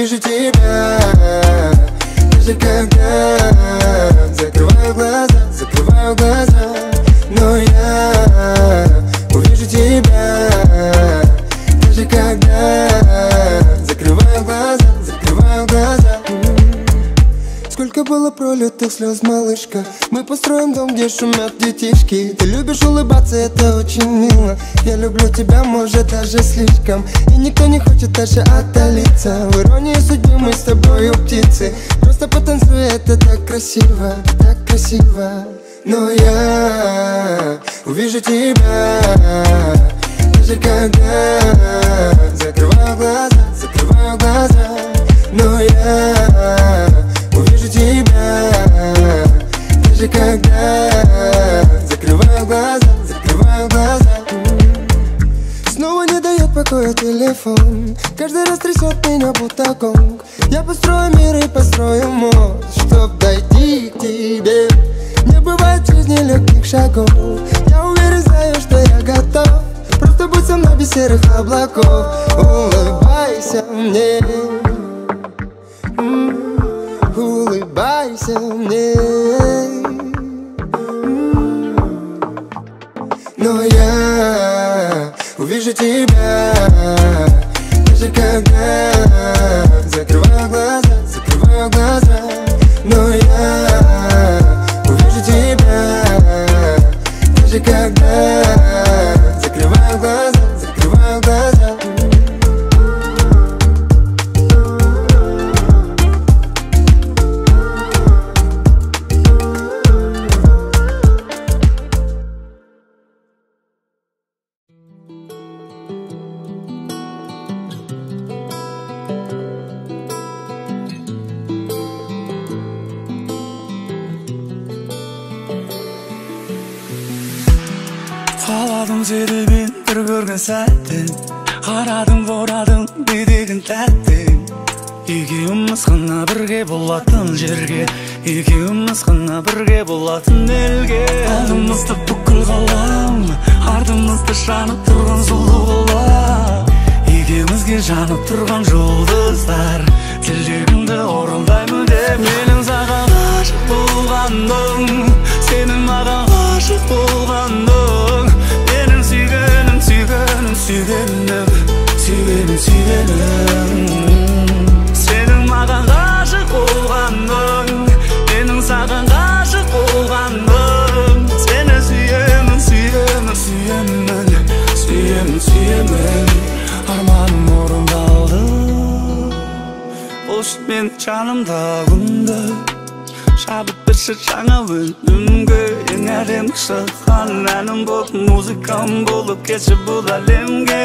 увижу тебя, даже когда закрываю глаза, но я увижу тебя, даже когда закрываю глаза. Сколько было пролитых слез, малышка. Мы построим дом, где шумят детишки. Ты любишь улыбаться, это очень мило. Я люблю тебя, может, даже слишком. И никто не хочет дальше отдалиться. В иронии судьбы мы с тобою птицы. Просто потанцуй, это так красиво, так красиво. Но я увижу тебя, даже когда закрываю глаза, но я увижу тебя, даже когда закрываю глаза. Снова не дает покоя телефон, каждый раз трясет меня будто гонг. Я построю мир и построю мост, чтоб дойти к тебе. Не бывает в жизни легких шагов, я уверен, знаю, что я готов. Просто будь со мной без серых облаков. Улыбайся мне, улыбайся мне. Но я увижу тебя, даже когда закрываю глаза, но я увижу тебя, даже когда закрываю глаза. Қаладым сені мен бір көрген сәттен, қарадым борадым не деген тәттің. Екеуміз ғана бірге болатын жерге, екеуміз ғана бірге болатын елге. Алдымызды бүкіл ғалам, артымызды жанып тұрған сұлу қала. Екеумізге жанып тұрған жұлдыздар, тілегімді орындаймын деп. Менің саған ғашық болғаным, сенің маған ғашық болғаның. Менің сүйгенім, сенің маған ғашық болғаның, менің саған ғашық болғаным. Сені сүйемін, арманым орындалды. Қош мен жанымда күнді, шабыт берші жаңа өнімге. Ең әдемі шыққан әнім болып, музыкам болып кетші бұл әлемге.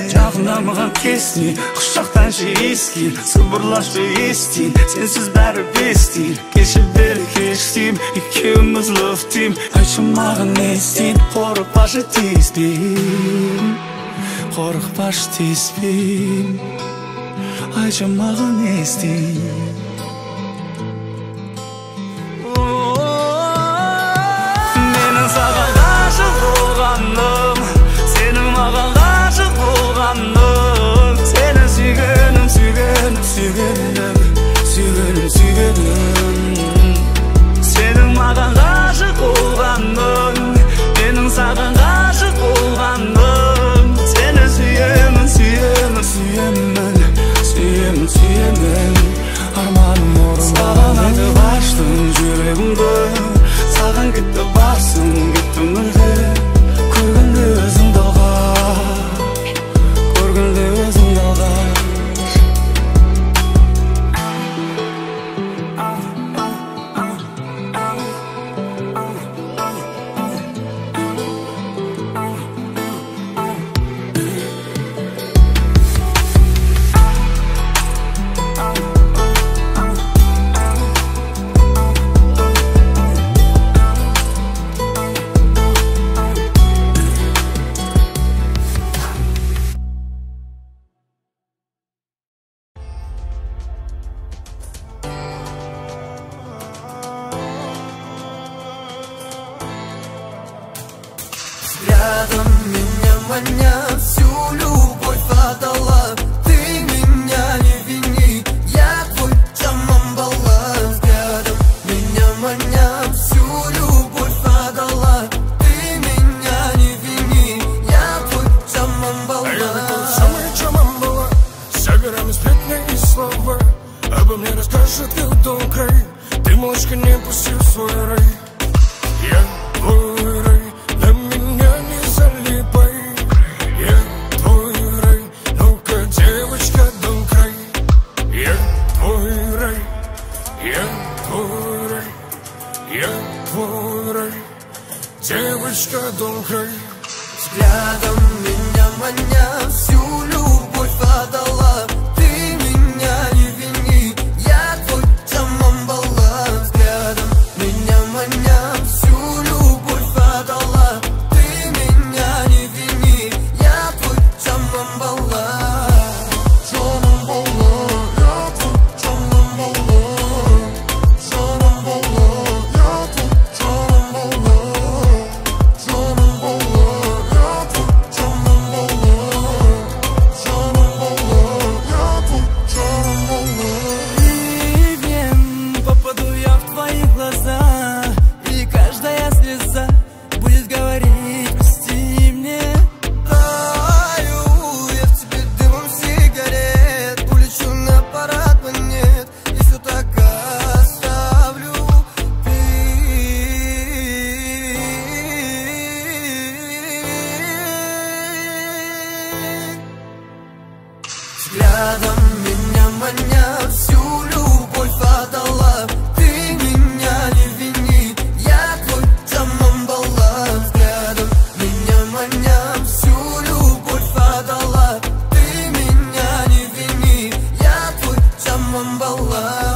Жақындамаған кесіне, құшақтаншы ескін, сыбырлашы естейін, сенсіз бәрі бестейін. Кеші бері кештейм, екеуміз лөфтейм. Айтшы маған не істейін, қорықпашы тиіспейм, қорықпашы тиіспейм. Айтшы маған не істейін. Саған ғашық болғаным, сенің маған ғашық болғаның. Сені сүйгенім, сенің маған ғашық болғаның, менің саған ғашық болғаным. Сені сүйемін, арманым орындалды. Саған айтып аштым жүрегімді, саған кетті басым, кетті мүлде. Көргенде өзіңді алғаш, көргенде өзіңді алғаш. Взглядом меня манят, всю любовь отдала. Ты меня не вини, маня, всю любовь отдала. Ты меня не вини, я твой Джамамбала. Взглядом меня маня, всю любовь отдала. Ты меня не вини, я твой Джамамбала. Взглядом меня маня, всю любовь отдала. Ты меня не вини, я твой Джамамбала. Взглядом меня маня, всю любовь отдала. Ты меня не вини, я твой Джамамбала.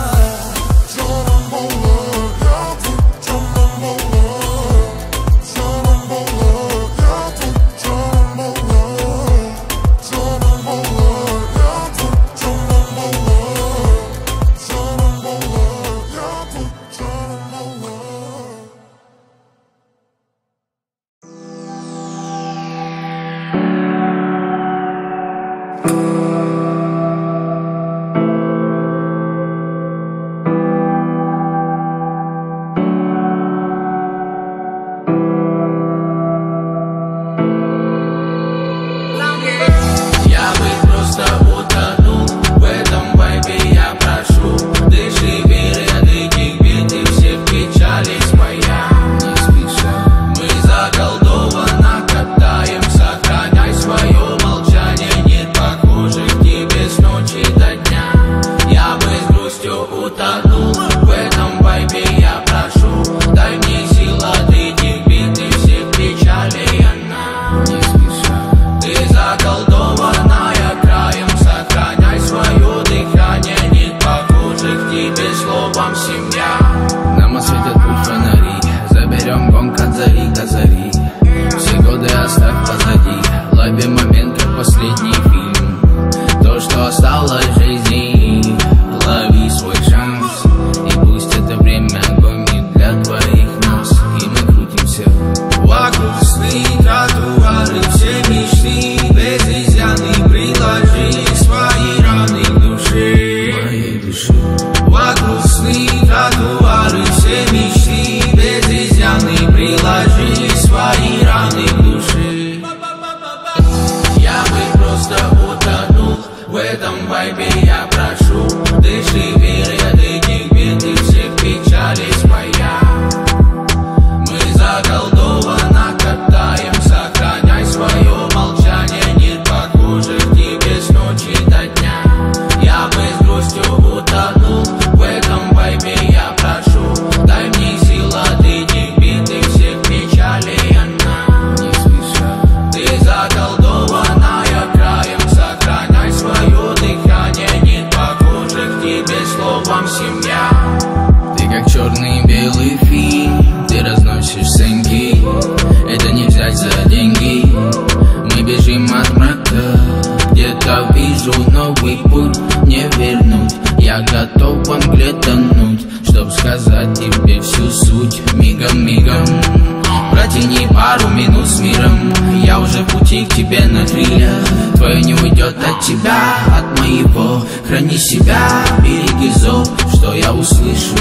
Храни себя, береги зов, что я услышу.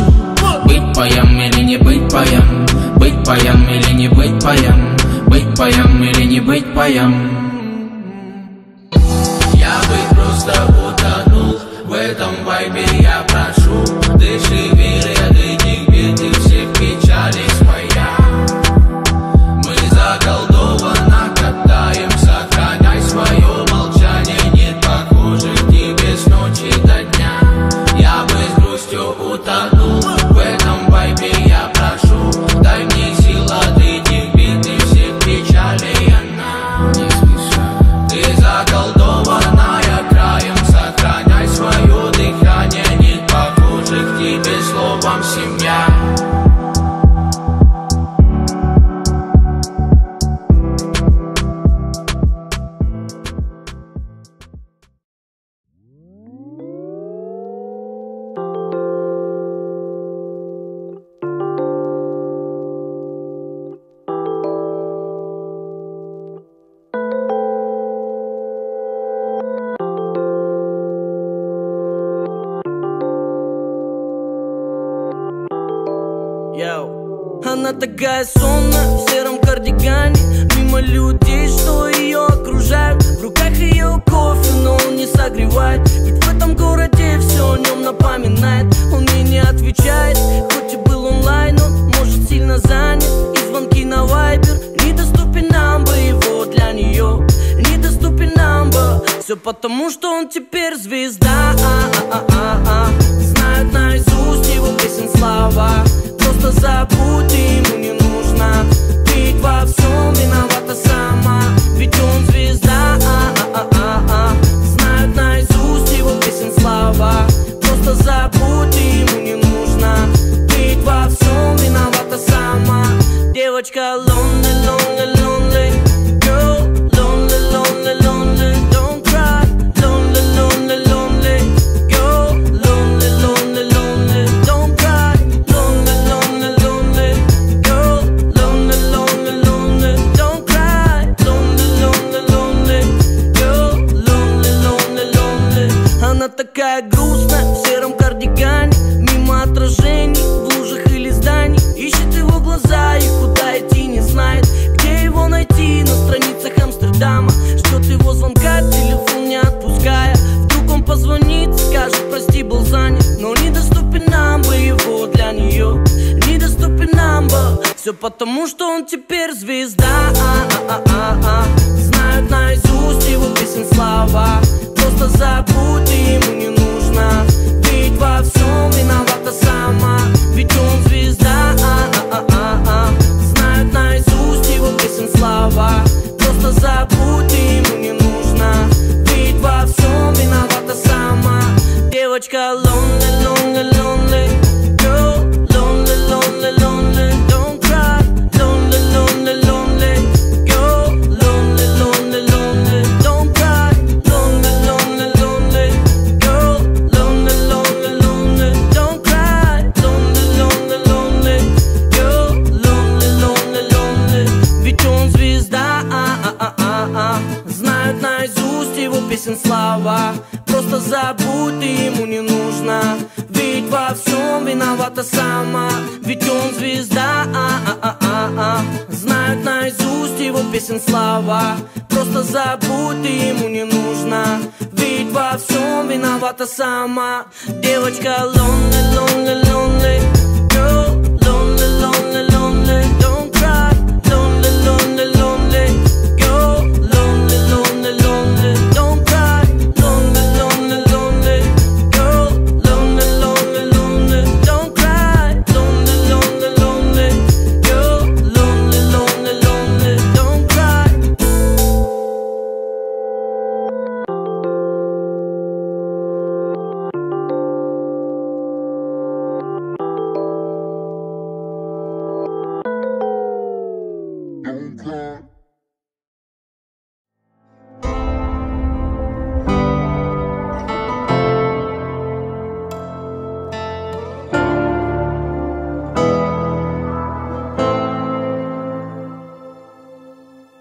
Быть паем или не быть паем, быть паем или не быть паем, быть паем или не быть паем. Я бы просто утонул в этом вайбе, я прошу. Дыши, верь, от этих бед и всех печалей своя. Мы заколдованно катаем, сохраняй свое молчание. Нет похожих тебе с ночи до дня. Я бы с грустью утонул в этом вайбе, я прошу. Дай мне сил от этих бед и всех печалей, она не спеша. Ты такая сонная в сером кардигане, мимо людей, что ее окружают. В руках ее кофе, но он не согревает, ведь в этом городе все о нем напоминает. Он мне не отвечает, хоть и был онлайн, он может сильно занят. И звонки на вайбер, недоступен number его для нее, недоступен number. Все потому, что он теперь звезда. Знают наизусть его песен слова. Просто забудь, ему не нужно. Ведь во всем виновата сама, ведь он звезда. Знают наизусть его песен слова. Просто забудь, ему не нужно. Ведь во всем виновата сама. Девочка lonely, lonely, lonely. Girl, lonely, lonely, lonely. Don't cry, lonely, lonely, lonely. Girl, lonely, lonely, lonely. Don't cry, lonely, lonely, lonely. Girl, lonely, lonely, lonely. Don't cry, lonely, lonely, lonely. Girl, lonely, lonely, lonely. Она такая грустная в сером кардигане, мимо отражений в лужах или зданий. Ищет его глаза и куда идти не знает, где его найти на страницах Амстердама. Ждет его звонка, телефон не отпуская. Вдруг он позвонит, скажет прости, был занят. Но недоступен number его для нее, недоступен number. Все потому, что он теперь звезда. Знают наизусть его песен слова. Просто забудь, ему не нужно. Ведь во всем виновата сама, ведь он звезда. Знают наизусть его песен слова. Просто забудь, ему не нужно. Ведь во всем виновата сама. Девочка lonely, lonely, lonely. Girl, lonely, lonely, lonely. Don't cry, lonely, lonely, lonely. Girl, lonely, lonely, lonely. Don't cry, lonely, lonely, lonely. Girl, lonely, lonely, lonely. Don't cry, lonely, lonely, lonely. Girl, lonely, lonely, lonely. Ведь он звезда. Знают наизусть его песен слова. Просто забудь, ты ему не нужно. Ведь во всем виновата сама, ведь он звезда. Знают наизусть его песен слова. Просто забудь, ты ему не нужно. Ведь во всем виновата сама. Девочка lonely, lonely, lonely. Girl, lonely, lonely, lonely. Don't cry, lonely, lonely, lonely. Girl, lonely, lonely, lonely. Don't cry, lonely, lonely, lonely. Girl, lonely, lonely, lonely. Don't cry, lonely, lonely, lonely. Girl, lonely, lonely, lonely. Don't cry.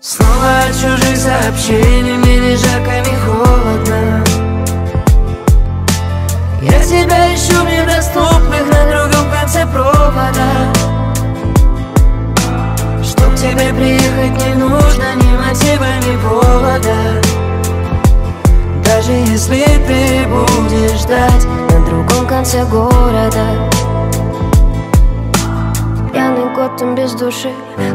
Снова от чужих сообщений мне ни жарко, ни холодно. Я тебя ищу в недоступных на другом конце провода. Чтоб к тебе приехать не нужно ни мотива, ни повода. Даже если ты будешь ждать на другом конце города. Пьяный год, там без души.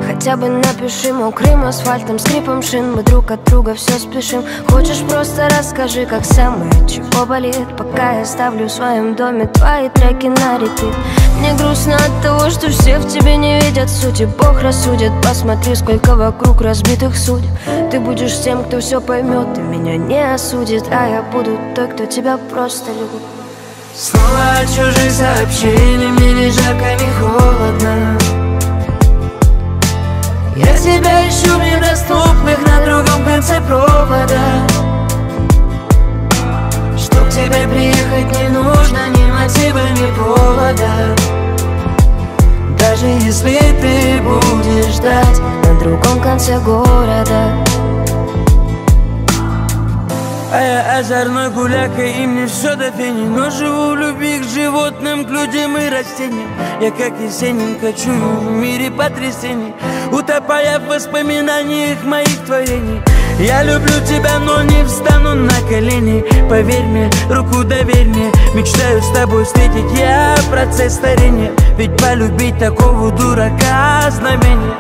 Хотя бы напиши мокрым асфальтом, скрипом шин. Мы друг от друга все спешим. Хочешь, просто расскажи, как самое, чего болит. Пока я ставлю в своем доме твои треки на репит. Мне грустно от того, что все в тебе не видят сути. Бог рассудит, посмотри, сколько вокруг разбитых судеб. Ты будешь тем, кто все поймет, и меня не осудит. А я буду той, кто тебя просто любит. Снова от чужих сообщений мне ни жарко, ни холодно. Я тебя ищу в недоступных на другом конце провода. Чтоб к тебе приехать не нужно ни мотива, ни повода. Даже если ты будешь ждать на другом конце города. Я озорной гуляка, и мне все до фени. Но живу в любви к животным, к людям и растениям. Я как Есенин кочую в мире потрясений, утопая в воспоминаниях моих творений. Я люблю тебя, но не встану на колени. Поверь мне, руку доверь мне, мечтаю с тобой встретить я процесс старения. Ведь полюбить такого дурака знамение.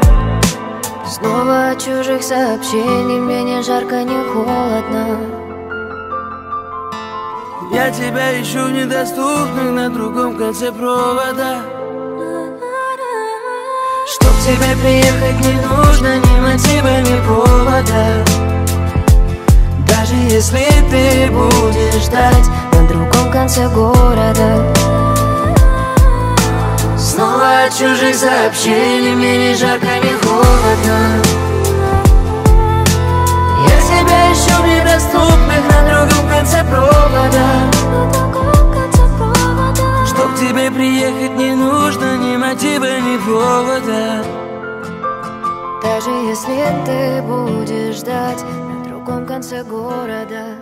Снова от чужих сообщений, мне не жарко, не холодно. Я тебя ищу в недоступных на другом конце провода. Чтоб к тебе приехать не нужно ни мотива, ни повода. Даже если ты будешь ждать на другом конце города. Снова от чужих сообщений, мне ни жарко, ни холодно. Я тебя ищу в недоступных на другом конце провода. Чтоб к тебе приехать не нужно ни мотива, ни повода. Даже если ты будешь ждать на другом конце города.